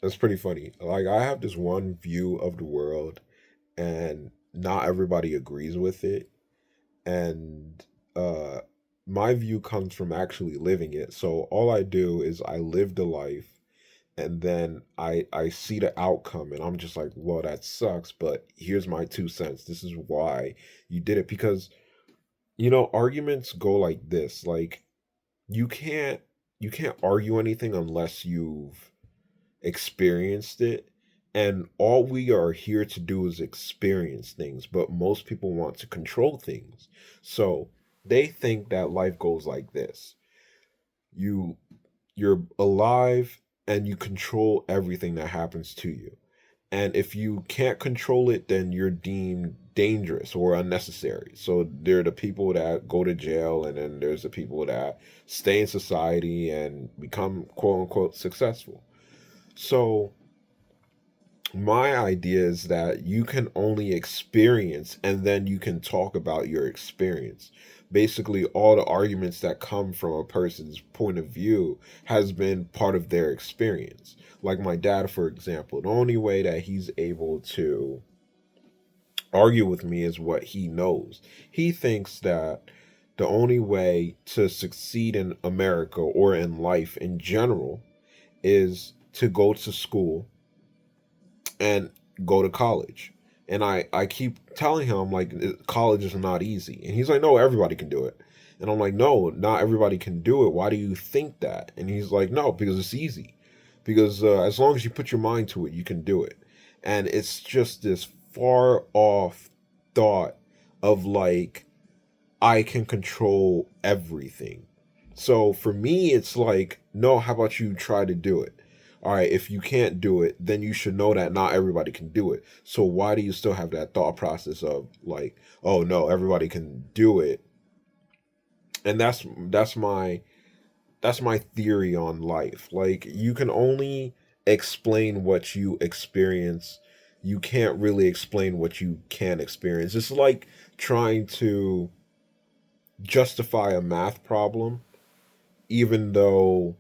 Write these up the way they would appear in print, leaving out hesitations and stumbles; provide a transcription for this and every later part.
That's pretty funny. Like I have this one view of the world, and not everybody agrees with it. And uh, my view comes from actually living it. So all I do is I live the life, and then I see the outcome, and I'm just like, well, that sucks. But here's my 2 cents. This is why you did it, because arguments go like this. Like you can't you can't argue anything unless you've experienced it. And all we are here to do is experience things, but most people want to control things. So they think that life goes like this. You you're alive and you control everything that happens to you. And if you can't control it, then you're deemed dangerous or unnecessary. So there are the people that go to jail, and then there's the people that stay in society and become quote unquote successful. So my idea is that you can only experience and then you can talk about your experience. Basically, all the arguments that come from a person's point of view has been part of their experience. Like my dad, for example, the only way that he's able to argue with me is what he knows. He thinks that the only way to succeed in America or in life in general is to go to school and go to college. And I keep telling him, like, college is not easy. And he's like, no, everybody can do it. And I'm like, no, not everybody can do it. Why do you think that? And he's like, no, because it's easy. Because as long as you put your mind to it, you can do it. And it's just this far off thought of like, I can control everything. So for me, it's like, no, how about you try to do it? All right, if you can't do it, then you should know that not everybody can do it. So why do you still have that thought process of like, oh no, everybody can do it? And that's my theory on life. Like you can only explain what you experience. You can't really explain what you can experience. It's like trying to justify a math problem even though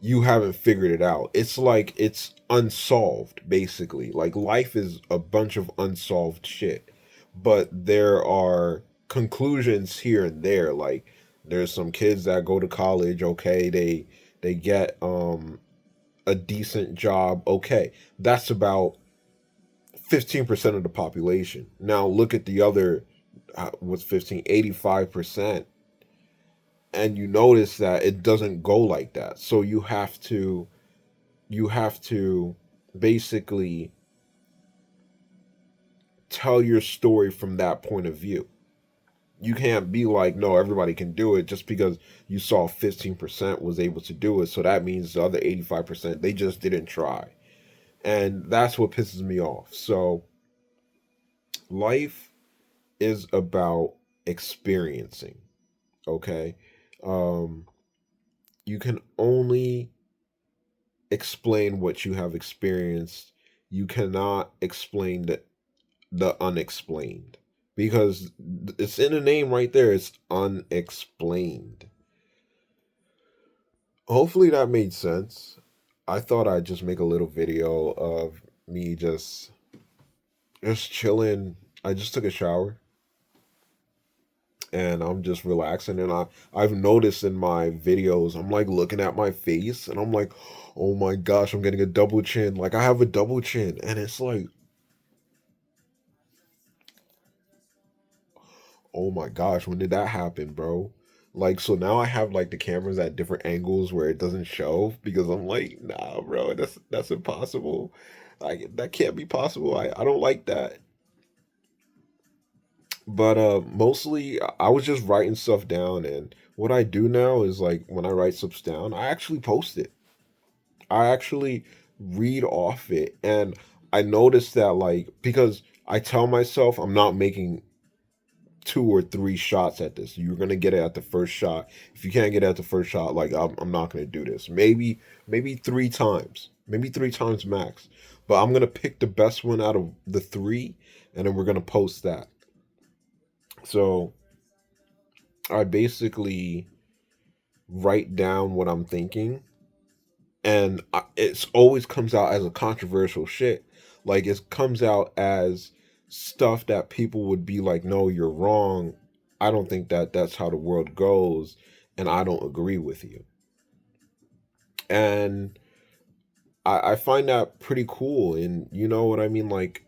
you haven't figured it out. It's like it's unsolved, basically. Like life is a bunch of unsolved shit. But there are conclusions here and there. Like there's some kids that go to college, okay, they get a decent job, okay. That's about 15% of the population. Now look at the other what's 15, 85%, and you notice that it doesn't go like that. So you have to basically tell your story from that point of view. You can't be like, no, everybody can do it just because you saw 15% was able to do it. So that means the other 85%, they just didn't try. And that's what pisses me off. So life is about experiencing, okay? Um, you can only explain what you have experienced. You cannot explain the unexplained, because it's in the name right there. It's unexplained. Hopefully that made sense. I thought I'd just make a little video of me just chilling. I just took a shower and I'm just relaxing, and I've noticed in my videos I'm like looking at my face and I'm like, "Oh my gosh, I'm getting a double chin." Like I have a double chin, and it's like, "Oh my gosh, when did that happen, bro?" Like so now I have like the cameras at different angles where it doesn't show, because I'm like, "Nah, bro, that's impossible. Like that can't be possible. I don't like that." But mostly I was just writing stuff down, and what I do now is like when I write stuff down, I actually post it. I actually read off it, and I noticed that, like, because I tell myself I'm not making two or three shots at this. You're gonna get it at the first shot. If you can't get it at the first shot, like I'm not gonna do this. Maybe three times, maybe three times max. But I'm gonna pick the best one out of the three, and then we're gonna post that. So I basically write down what I'm thinking, and it's always comes out as a controversial shit. Like it comes out as stuff that people would be like, "No, you're wrong. I don't think that that's how the world goes, and I don't agree with you." And I find that pretty cool, and you know what I mean. Like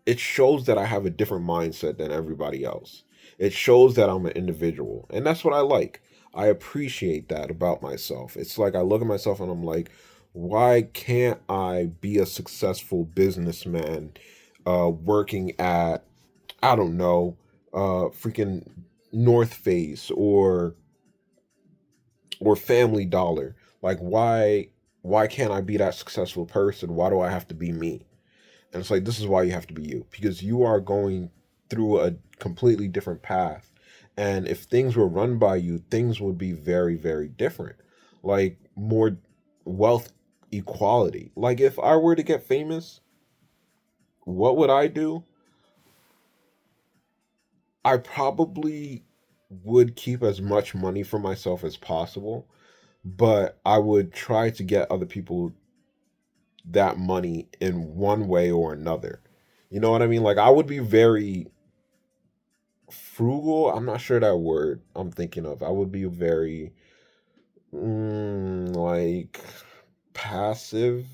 it shows that I have a different mindset than everybody else. It shows that I'm an individual, and that's what I like. I appreciate that about myself. It's like I look at myself and I'm like, why can't I be a successful businessman working at, I don't know, freaking North Face or Family Dollar? Like why can't I be that successful person? Why do I have to be me? And it's like, this is why you have to be you, because you are going through a completely different path. And if things were run by you, things would be very, very different. Like more wealth equality. Like if I were to get famous, what would I do? I probably would keep as much money for myself as possible, but I would try to get other people that money in one way or another. You know what I mean? Like I would be very frugal. I'm not sure that word I'm thinking of. I would be very like passive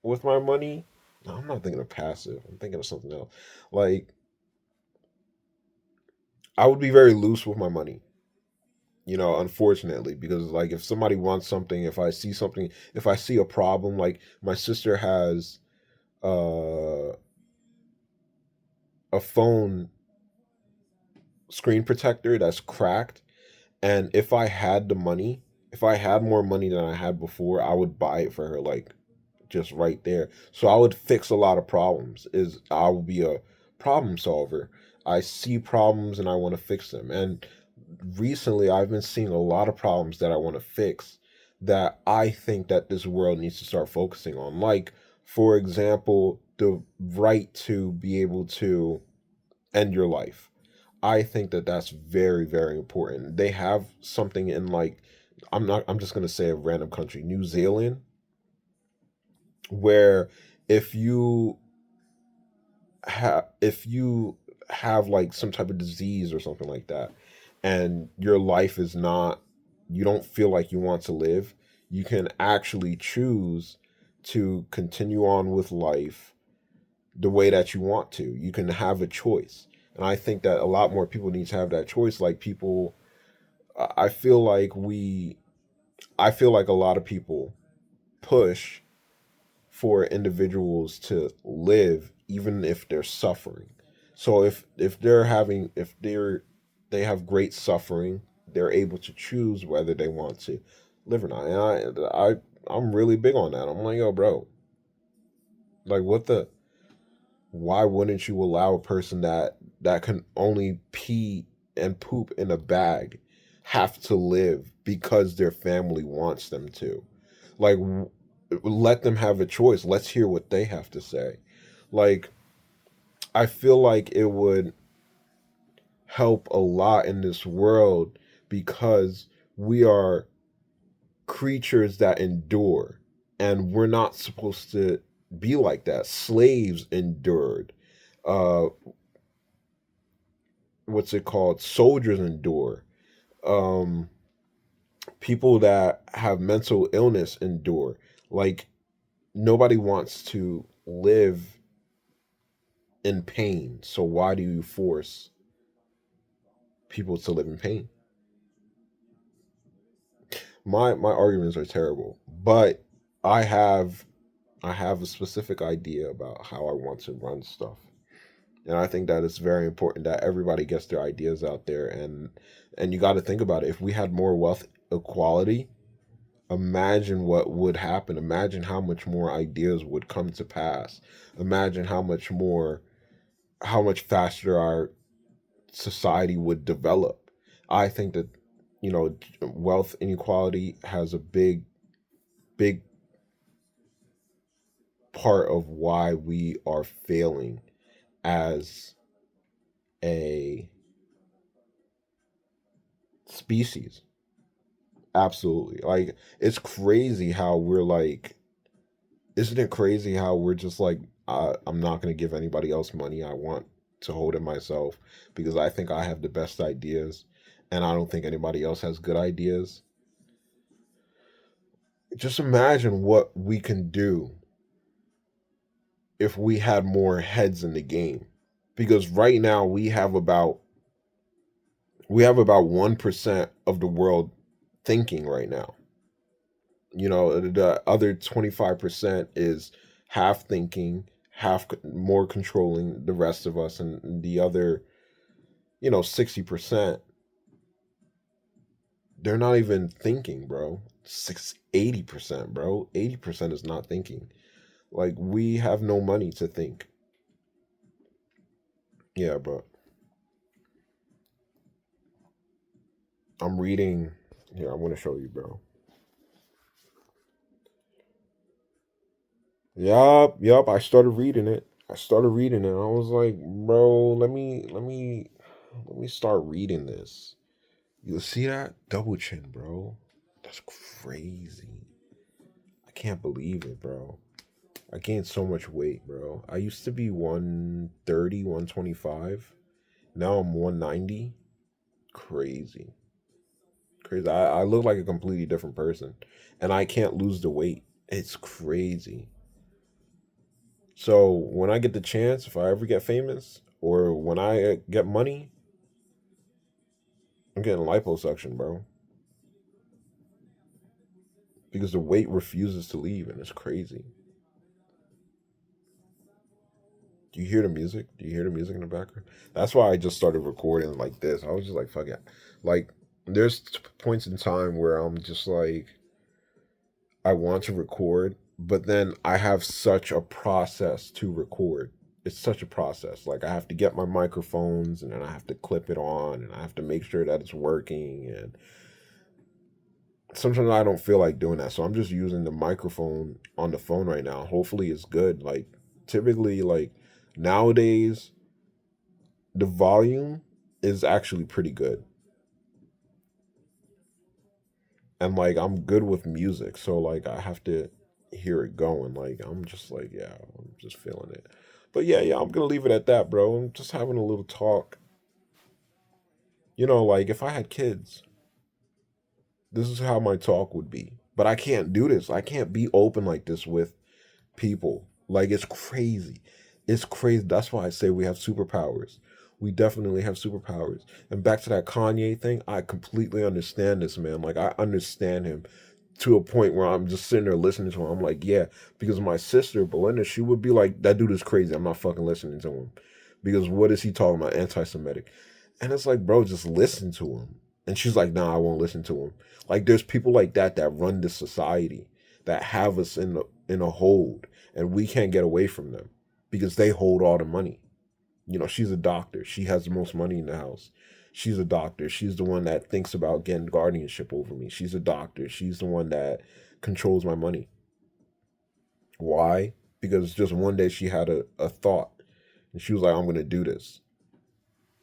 with my money. No, I'm not thinking of passive. I'm thinking of something else. Like I would be very loose with my money. You know, unfortunately, because like if somebody wants something, if I see something, if I see a problem, like my sister has uh, a phone screen protector that's cracked. And if I had the money, if I had more money than I had before, I would buy it for her, like just right there. So I would fix a lot of problems. Is I would be a problem solver. I see problems and I want to fix them. And recently I've been seeing a lot of problems that I want to fix that I think that this world needs to start focusing on. Like, for example, the right to be able to end your life. I think that that's very, very important. They have something in like, I'm just gonna say a random country, New Zealand, where if you if you have like some type of disease or something like that, and your life is not, you don't feel like you want to live, you can actually choose to continue on with life the way that you want to. You can have a choice. And I think that a lot more people need to have that choice. Like people, I feel like I feel like a lot of people push for individuals to live even if they're suffering. So if they're having, if they have great suffering, they're able to choose whether they want to live or not. And I'm really big on that. I'm like, yo, bro, like what the, why wouldn't you allow a person that can only pee and poop in a bag have to live because their family wants them to? Like let them have a choice. Let's hear what they have to say. Like I feel like it would help a lot in this world because we are creatures that endure, and we're not supposed to be like that. Slaves endured. Uh, what's it called? Soldiers endure. Um, people that have mental illness endure. Like nobody wants to live in pain. So why do you force people to live in pain? My arguments are terrible, but I have I have a specific idea about how I want to run stuff. And I think that it's very important that everybody gets their ideas out there, and you got to think about it. If we had more wealth equality, imagine what would happen. Imagine how much more ideas would come to pass. Imagine how much faster our society would develop. I think that, you know, wealth inequality has a big part of why we are failing as a species. Absolutely. Like it's crazy how we're like, isn't it crazy how we're just like, I'm not going to give anybody else money. I want to hold it myself because I think I have the best ideas and I don't think anybody else has good ideas. Just imagine what we can do if we had more heads in the game. Because right now we have about 1% of the world thinking right now. The other 25% is half thinking, half more controlling the rest of us, and the other 60%, they're not even thinking, bro. 80%, bro. 80% is not thinking. Like we have no money to think. Yeah, but I'm reading here. I'm gonna show you, bro. Yup. I started reading it. I was like, bro, let me start reading this. You see that? Double chin, bro. That's crazy. I can't believe it, bro. I gained so much weight, bro. I used to be 130, 125. Now I'm 190. Crazy. Crazy. I look like a completely different person. And I can't lose the weight. It's crazy. So when I get the chance, if I ever get famous, or when I get money, I'm getting liposuction, bro. Because the weight refuses to leave, and it's crazy. Do you hear the music? Do you hear the music in the background? That's why I just started recording like this. I was just like, fuck it. Like, there's points in time where I'm just like, I want to record, but then I have such a process to record. It's such a process. Like, I have to get my microphones and then I have to clip it on and I have to make sure that it's working. And sometimes I don't feel like doing that. So I'm just using the microphone on the phone right now. Hopefully it's good. Like, typically, like, nowadays, the volume is actually pretty good. And like I'm good with music, so like I have to hear it going. Like I'm just like, yeah, I'm just feeling it. But yeah, I'm gonna leave it at that, bro. I'm just having a little talk. Like if I had kids, this is how my talk would be. But I can't do this. I can't be open like this with people. Like it's crazy. It's crazy. That's why I say we have superpowers. We definitely have superpowers. And back to that Kanye thing, I completely understand this man. Like I understand him to a point where I'm just sitting there listening to him. I'm like, yeah, because my sister Belinda, she would be like, that dude is crazy. I'm not fucking listening to him because what is he talking about? Anti-Semitic, and it's like, bro, just listen to him. And she's like, nah, I won't listen to him. Like, there's people like that run this society that have us in a hold, and we can't get away from them because they hold all the money. She's a doctor. She has the most money in the house. She's a doctor. She's the one that thinks about getting guardianship over me. She's a doctor. She's the one that controls my money. Why? Because just one day she had a thought and she was like, I'm going to do this.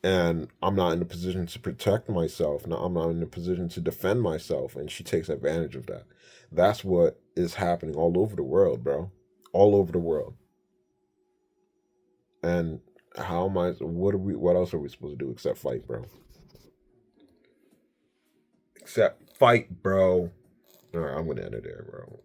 And I'm not in a position to protect myself. No, I'm not in a position to defend myself. And she takes advantage of that. That's what is happening all over the world, bro. All over the world. And what else are we supposed to do except fight, bro? Except fight, bro. All right, I'm gonna end it there, bro.